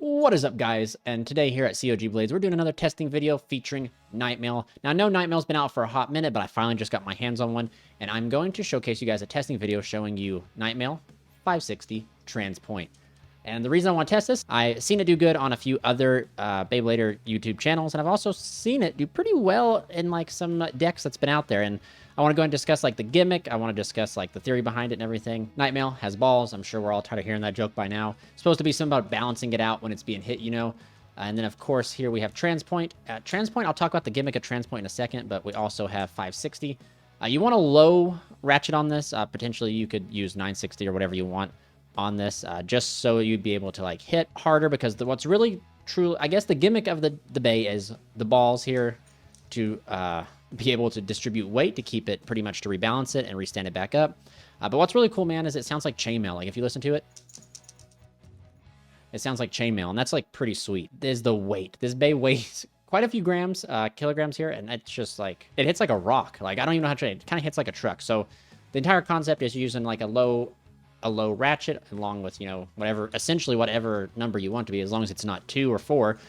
What is up, guys? And today here at COGblades, we're doing another testing video featuring Knightmail. Now, I know Knightmail's been out for a hot minute, but I finally just got my hands on one, and I'm going to showcase you guys a testing video showing you Knightmail 560 Transpoint. And the reason I want to test this, I've seen it do good on a few other BeyBlader YouTube channels, and I've also seen it do pretty well in like some decks that's been out there. And I want to go and discuss like the gimmick. I want to discuss like the theory behind it and everything. Knightmail has balls. I'm sure we're all tired of hearing that joke by now. It's supposed to be something about balancing it out when it's being hit, you know. And then of course here we have Transpoint. Transpoint, I'll talk about the gimmick of Transpoint in a second, but we also have 560. You want a low ratchet on this. Potentially you could use 960 or whatever you want on this, just so you'd be able to like hit harder, because what's really true, I guess the gimmick of the Bey is the balls here to be able to distribute weight to keep it pretty much to rebalance it and restand it back up. But what's really cool, man, is it sounds like chainmail. Like if you listen to it, it sounds like chainmail, and that's like pretty sweet. There's the weight. This Bey weighs quite a few grams, kilograms here, and it's just like, it hits like a rock. Like I don't even know how to, it kind of hits like a truck. So the entire concept is using like a low ratchet along with, you know, whatever, essentially whatever number you want to be, as long as it's not 2 or 4,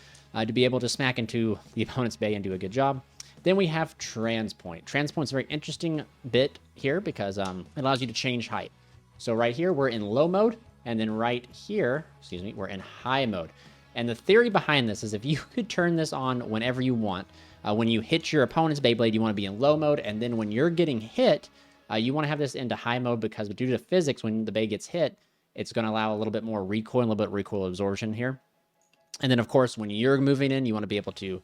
to be able to smack into the opponent's Bey and do a good job. Then we have Transpoint. Transpoint's a very interesting bit here because it allows you to change height. So right here, we're in low mode, and then right here, excuse me, we're in high mode. And the theory behind this is if you could turn this on whenever you want, when you hit your opponent's Beyblade, you want to be in low mode, and then when you're getting hit, you want to have this into high mode, because due to physics, when the Bey gets hit, it's going to allow a little bit more recoil, a little bit of recoil absorption here. And then, of course, when you're moving in, you want to be able to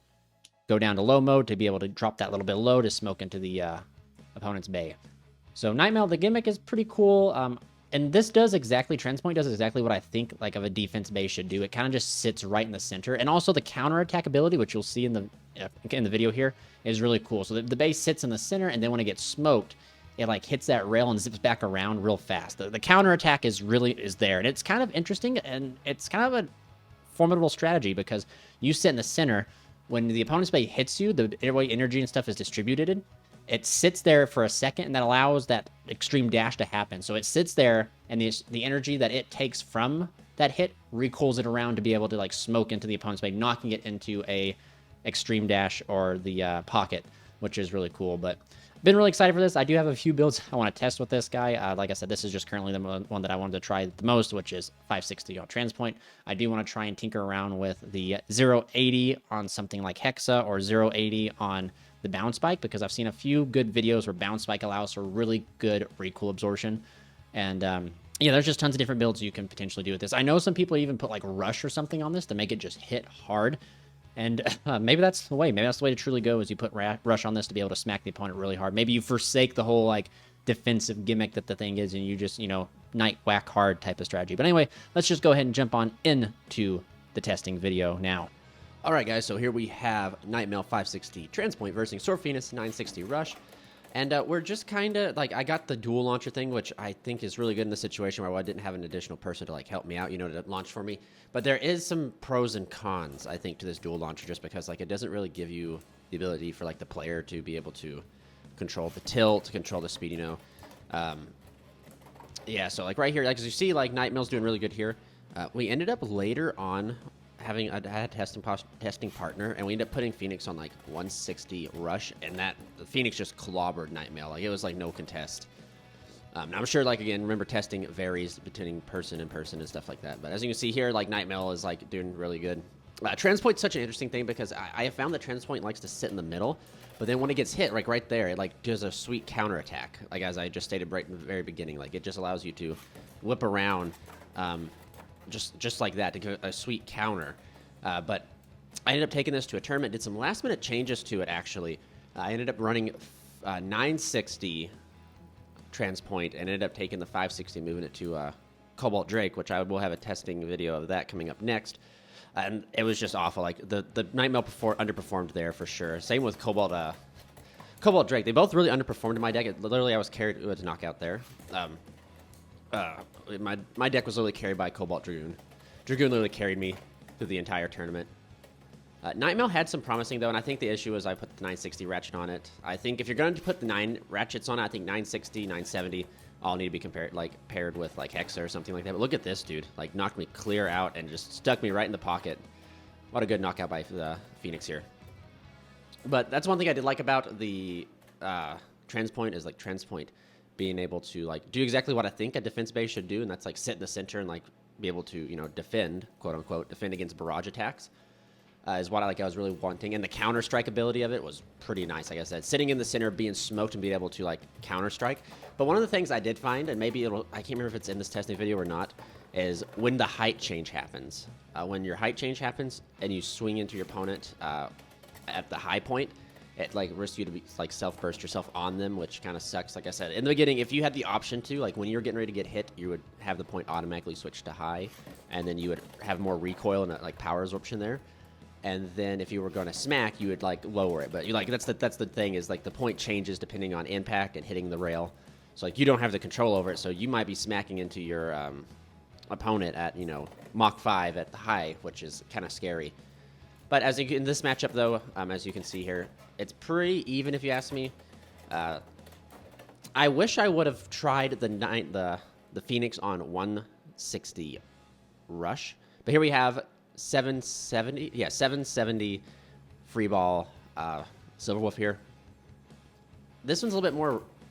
go down to low mode to be able to drop that little bit low to smoke into the opponent's Bey. So Knightmail, the gimmick is pretty cool. And this does exactly, Transpoint does exactly what I think like of a defense Bey should do. It kind of just sits right in the center. And also the counterattack ability, which you'll see in the video here, is really cool. So the Bey sits in the center, and then when it gets smoked, it like hits that rail and zips back around real fast. The counterattack is there, and it's kind of interesting, and it's kind of a formidable strategy, because you sit in the center. When the opponent's Bey hits you, the airway energy and stuff is distributed. It sits there for a second, and that allows that extreme dash to happen. So it sits there, and the energy that it takes from that hit recoils it around to be able to like smoke into the opponent's Bey, knocking it into a extreme dash or the pocket, which is really cool. But been really excited for this. I do have a few builds I want to test with this guy. Like I said, this is just currently the one that I wanted to try the most, which is 560 on Transpoint. I do want to try and tinker around with the 080 on something like Hexa, or 080 on the Bounce Spike, because I've seen a few good videos where Bounce Spike allows for really good recoil absorption. And yeah, there's just tons of different builds you can potentially do with this. I know some people even put like Rush or something on this to make it just hit hard. And maybe that's the way. Maybe that's the way to truly go, is you put Rush on this to be able to smack the opponent really hard. Maybe you forsake the whole like defensive gimmick that the thing is, and you just, you know, night whack hard type of strategy. But anyway, let's just go ahead and jump on into the testing video now. All right, guys, so here we have Knightmail 560 Transpoint versus Sword Phoenix 960 Rush. And we're just kind of, like, I got the dual launcher thing, which I think is really good in the situation where I didn't have an additional person to, like, help me out, you know, to launch for me. But there is some pros and cons, I think, to this dual launcher, just because, like, it doesn't really give you the ability for, like, the player to be able to control the tilt, control the speed, you know. Yeah, so, like, right here, like, as you see, like, Knightmail's doing really good here. We ended up later on having a testing partner, and we ended up putting Phoenix on like 160 Rush, and that Phoenix just clobbered Knightmail. Like it was like no contest. I'm sure, like, again, remember, testing varies between person and person and stuff like that. But as you can see here, like, Knightmail is like doing really good. Transpoint's such an interesting thing, because I have found that Transpoint likes to sit in the middle, but then when it gets hit, like right there, it like does a sweet counterattack. Like as I just stated right in the very beginning, like it just allows you to whip around. Just like that, to get a sweet counter. But I ended up taking this to a tournament, did some last minute changes to it, actually. I ended up running 960 Transpoint, and ended up taking the 560, moving it to Cobalt Drake, which I will have a testing video of that coming up next. And it was just awful. Like the Knightmail underperformed there for sure. Same with Cobalt Drake. They both really underperformed in my deck. Literally, I was carried to knockout there. My deck was literally carried by Cobalt Dragoon. Dragoon literally carried me through the entire tournament. Knightmail had some promising, though, and I think the issue is I put the 960 ratchet on it. I think if you're going to put the 9 ratchets on it, I think 960, 970 all need to be paired with like Hexa or something like that. But look at this dude, like knocked me clear out and just stuck me right in the pocket. What a good knockout by the Phoenix here. But that's one thing I did like about the Transpoint is like Transpoint being able to like do exactly what I think a defense base should do, and that's like sit in the center and like be able to, you know, defend, quote unquote, defend against barrage attacks. Is what I was really wanting, and the counter strike ability of it was pretty nice. Like I said, sitting in the center, being smoked, and being able to like counter strike. But one of the things I did find, and maybe I can't remember if it's in this testing video or not, is when the height change happens. When your height change happens and you swing into your opponent at the high point, it like risks you to be like self burst yourself on them, which kind of sucks. Like I said in the beginning, if you had the option to, like when you're getting ready to get hit, you would have the point automatically switch to high, and then you would have more recoil and like power absorption there. And then if you were going to smack, you would like lower it. But you like that's the thing is like the point changes depending on impact and hitting the rail. So like you don't have the control over it. So you might be smacking into your opponent at, you know, Mach 5 at the high, which is kind of scary. But as in this matchup though, as you can see here, it's pretty even if you ask me. I wish I would have tried the Phoenix on 160 rush, but here we have 770 free ball Silverwolf here. This one's a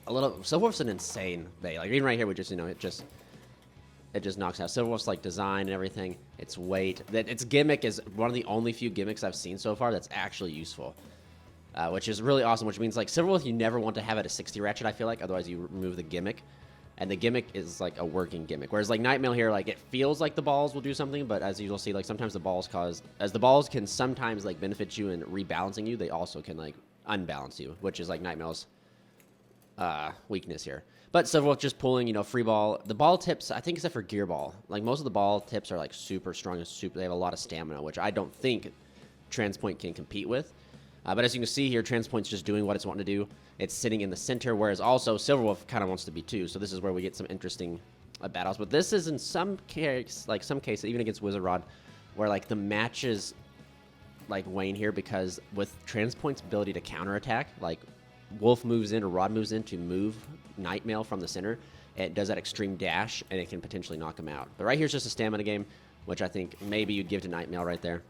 Silverwolf's an insane bay. Like even right here, we just, you know, it just knocks out. Silverwolf's like design and everything. Its weight, its gimmick is one of the only few gimmicks I've seen so far that's actually useful, which is really awesome. Which means like Silverwolf, you never want to have it at 60 ratchet. I feel like otherwise you remove the gimmick. And the gimmick is like a working gimmick. Whereas like Knightmail here, like it feels like the balls will do something, but as you'll see, like sometimes the balls the balls can sometimes like benefit you in rebalancing you, they also can like unbalance you, which is like Knightmail's weakness here. But Silverwolf just pulling, you know, free ball. The ball tips, I think except for gear ball, like most of the ball tips are like super strong and they have a lot of stamina, which I don't think Transpoint can compete with. But as you can see here, Transpoint's just doing what it's wanting to do. It's sitting in the center, whereas also Silverwolf kind of wants to be too. So this is where we get some interesting battles. But this is in some cases, even against Wizard Rod, where like the matches like wane here because with Transpoint's ability to counterattack, like Wolf moves in or Rod moves in to move Knightmail from the center, it does that extreme dash and it can potentially knock him out. But right here's just a stamina game, which I think maybe you'd give to Knightmail right there.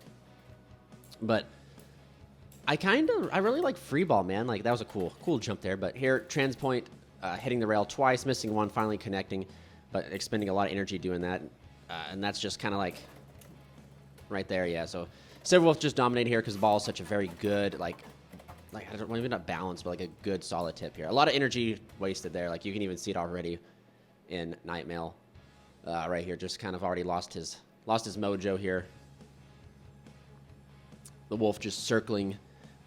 But I really like free ball, man. Like that was a cool jump there. But here, Transpoint hitting the rail twice, missing one, finally connecting, but expending a lot of energy doing that. And that's just kind of like right there, yeah. So Silverwolf just dominating here because the ball is such a very good, like I don't even not balanced, but like a good solid tip here. A lot of energy wasted there. Like you can even see it already in Knightmail right here. Just kind of already lost his mojo here. The Wolf just circling,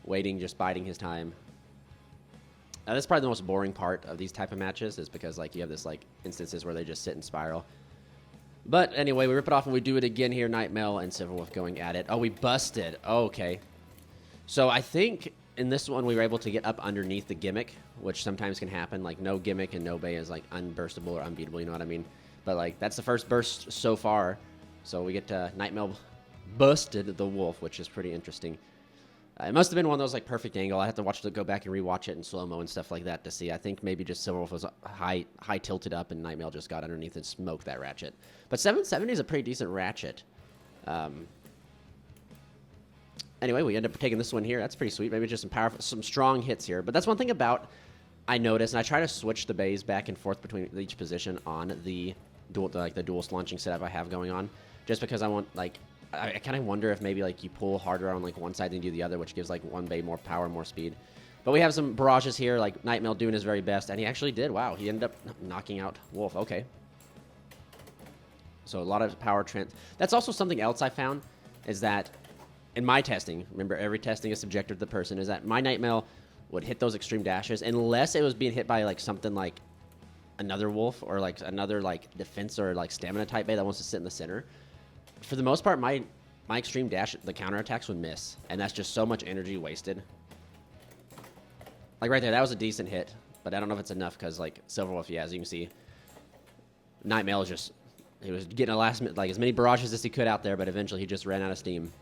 waiting, just biding his time. Now, that's probably the most boring part of these type of matches is because like you have this like instances where they just sit and spiral. But anyway, we rip it off and we do it again here. Knightmail and Silverwolf going at it. Oh, we busted. Oh, okay. So I think in this one we were able to get up underneath the gimmick, which sometimes can happen. Like no gimmick and no bay is like unburstable or unbeatable. You know what I mean? But like that's the first burst so far. So we get to Knightmail busted the Wolf, which is pretty interesting. It must have been one of those like perfect angle. I have to go back and rewatch it in slow-mo and stuff like that to see. I think maybe just Silverwolf was high tilted up and Knightmail just got underneath and smoked that ratchet. But 770 is a pretty decent ratchet. Anyway, we end up taking this one here. That's pretty sweet. Maybe just some strong hits here. But that's one thing about I noticed, and I try to switch the bays back and forth between each position on the dual launching setup I have going on, just because I want like. I kind of wonder if maybe like you pull harder on like one side than you do the other, which gives like one bay more power, more speed. But we have some barrages here, like Knightmail doing his very best, and he actually did. Wow, he ended up knocking out Wolf. Okay. So a lot of power That's also something else I found is that in my testing, remember every testing is subjective to the person, is that my Knightmail would hit those extreme dashes unless it was being hit by like something like another Wolf or like another like defense or like stamina type bay that wants to sit in the center. For the most part, my extreme dash, the counterattacks would miss, and that's just so much energy wasted. Like right there, that was a decent hit, but I don't know if it's enough because like Silverwolf, yeah, as you can see, Knightmail he was getting a last minute, like as many barrages as he could out there, but eventually he just ran out of steam.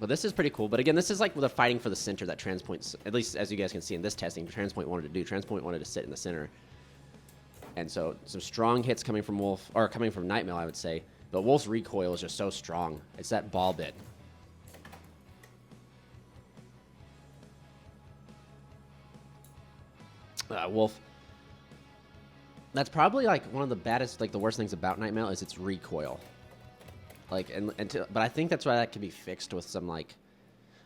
But this is pretty cool. But again, this is like the fighting for the center that Transpoint, at least as you guys can see in this testing, Transpoint wanted to do. Transpoint wanted to sit in the center. And so some strong hits coming from Wolf, or coming from Knightmail, I would say. But Wolf's recoil is just so strong. It's that ball bit. Wolf. That's probably like one of the baddest, like the worst things about Knightmail is its recoil. Like, but I think that's why that could be fixed with some like,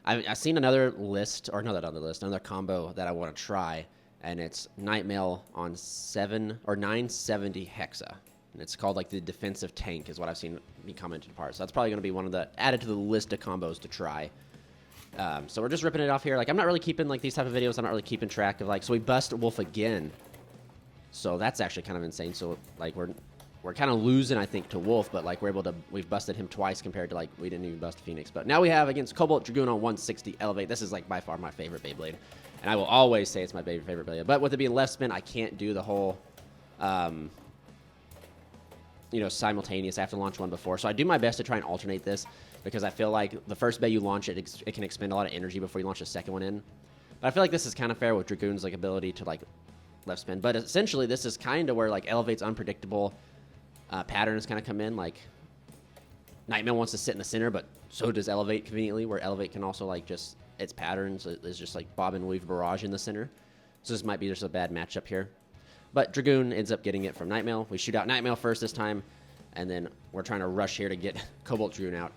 I've seen another list, or not another list, another combo that I want to try, and it's Knightmail on 970 Hexa. And it's called like the defensive tank is what I've seen be commented apart. So that's probably going to be one of the added to the list of combos to try. So we're just ripping it off here. Like I'm not really keeping like these type of videos. I'm not really keeping track of like, so we bust Wolf again. So that's actually kind of insane. So like we're kind of losing, I think, to Wolf, but like we've busted him twice compared to like we didn't even bust Phoenix. But now we have against COGblades Dragoon on 160 Elevate. This is like by far my favorite Beyblade. And I will always say it's my favorite Beyblade. But with it being left spin, I can't do the whole, you know, simultaneous. I have to launch one before. So I do my best to try and alternate this because I feel like the first Bey you launch, it can expend a lot of energy before you launch the second one in. But I feel like this is kind of fair with Dragoon's like ability to like left spin. But essentially, this is kind of where like Elevate's unpredictable patterns kind of come in. Like Knightmail wants to sit in the center, but so does Elevate conveniently, where Elevate can also like just its patterns is just like bob and weave barrage in the center. So this might be just a bad matchup here. But Dragoon ends up getting it from Knightmail. We shoot out Knightmail first this time, and then we're trying to rush here to get COGblades Dragoon out.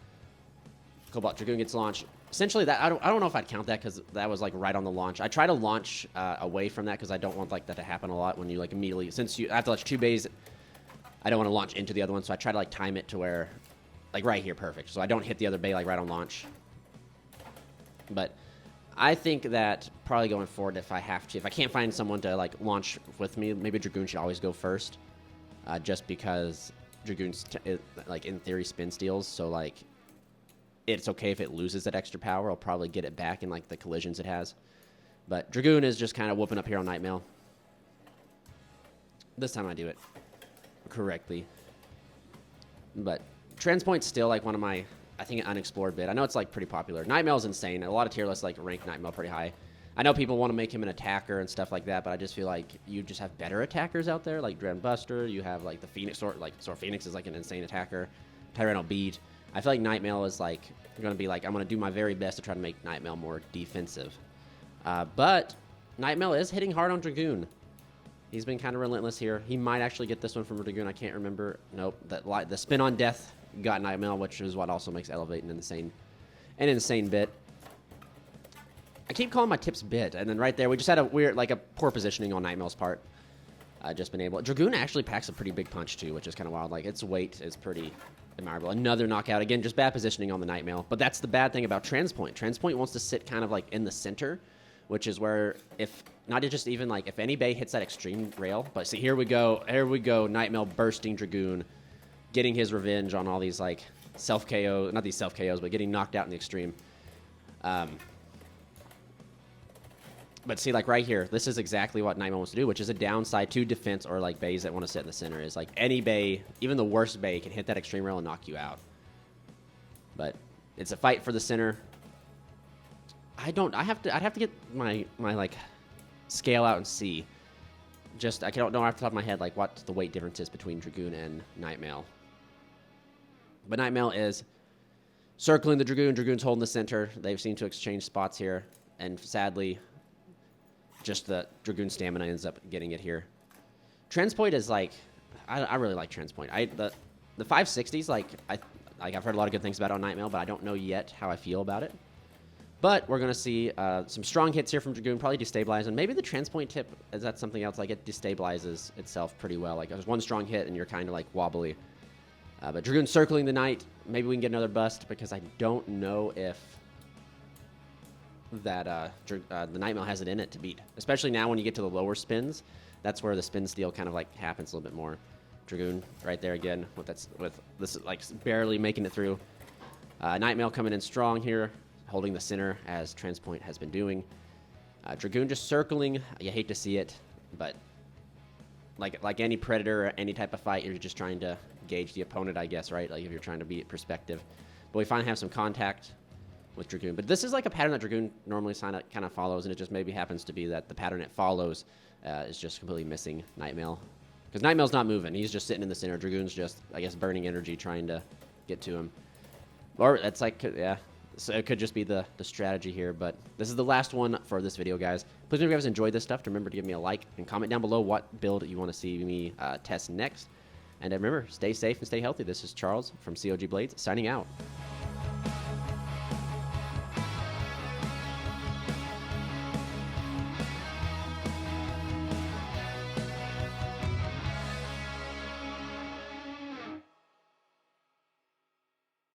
COGblades Dragoon gets launched. Essentially, that I don't know if I'd count that because that was like right on the launch. I try to launch away from that because I don't want like that to happen a lot when you like immediately, since you have to launch two Beys, I don't want to launch into the other one, so I try to like time it to where, like right here, perfect. So I don't hit the other Bey like right on launch. But I think that probably going forward, if I can't find someone to like launch with me, maybe Dragoon should always go first, just because Dragoon's like in theory spin steals, so like it's okay if it loses that extra power. I'll probably get it back in like the collisions it has. But Dragoon is just kind of whooping up here on Knightmail. This time I do it correctly. But Transpoint's still like one of my, I think, an unexplored bit. I know it's like pretty popular. Knightmail is insane. A lot of tier lists like rank Knightmail pretty high. I know people want to make him an attacker and stuff like that, but I just feel like you just have better attackers out there, like Dren Buster. You have like the Phoenix Sword, like Sword Phoenix is like an insane attacker. Tyranno Beat. I feel like Knightmail is like going to be like, I'm going to do my very best to try to make Knightmail more defensive. But Knightmail is hitting hard on Dragoon. He's been kind of relentless here. He might actually get this one from Dragoon. I can't remember. Nope. The spin on death got Knightmail, which is what also makes Elevate an insane bit. I keep calling my tips bit, and then right there we just had a weird, like a poor positioning on Knightmail's part. Just been able. Dragoon actually packs a pretty big punch too, which is kind of wild. Like its weight is pretty admirable. Another knockout again, just bad positioning on the Knightmail. But that's the bad thing about Transpoint. Transpoint wants to sit kind of like in the center, which is where if not just even like if any Bey hits that extreme rail. But see, here we go. Knightmail bursting Dragoon, getting his revenge on all these like self KO, not these self KOs, but getting knocked out in the extreme. But see, like right here, this is exactly what Knightmail wants to do, which is a downside to defense or like Beys that want to sit in the center. Is like any Bey, even the worst Bey, can hit that extreme rail and knock you out. But it's a fight for the center. I'd have to get my like scale out and see. Just I don't know off the top of my head like what the weight difference is between Dragoon and Knightmail. But Knightmail is circling the Dragoon. Dragoon's holding the center. They've seemed to exchange spots here, and sadly, just the Dragoon stamina ends up getting it here. Transpoint is like, I really like Transpoint. The 560s, I've heard a lot of good things about on Knightmail, but I don't know yet how I feel about it. But we're going to see some strong hits here from Dragoon, probably destabilize. And maybe the Transpoint tip is that something else, like it destabilizes itself pretty well. Like there's one strong hit and you're kind of like wobbly. But Dragoon circling the Knight. Maybe we can get another bust because I don't know if that the Knightmail has it in it to beat. Especially now when you get to the lower spins. That's where the spin steal kind of like happens a little bit more. Dragoon right there again with this like barely making it through. Knightmail coming in strong here, holding the center as Transpoint has been doing. Dragoon just circling. You hate to see it, but like any Predator or any type of fight, you're just trying to gauge the opponent, I guess, right? Like if you're trying to beat perspective. But we finally have some contact with Dragoon. But this is like a pattern that Dragoon normally kind of follows, and it just maybe happens to be that the pattern it follows is just completely missing Knightmail. Because Knightmail's not moving. He's just sitting in the center. Dragoon's just, I guess, burning energy trying to get to him. Or that's like, yeah. So it could just be the strategy here. But this is the last one for this video, guys. Please, if you guys enjoyed this stuff, remember to give me a like and comment down below what build you want to see me test next. And remember, stay safe and stay healthy. This is Charles from COGblades signing out.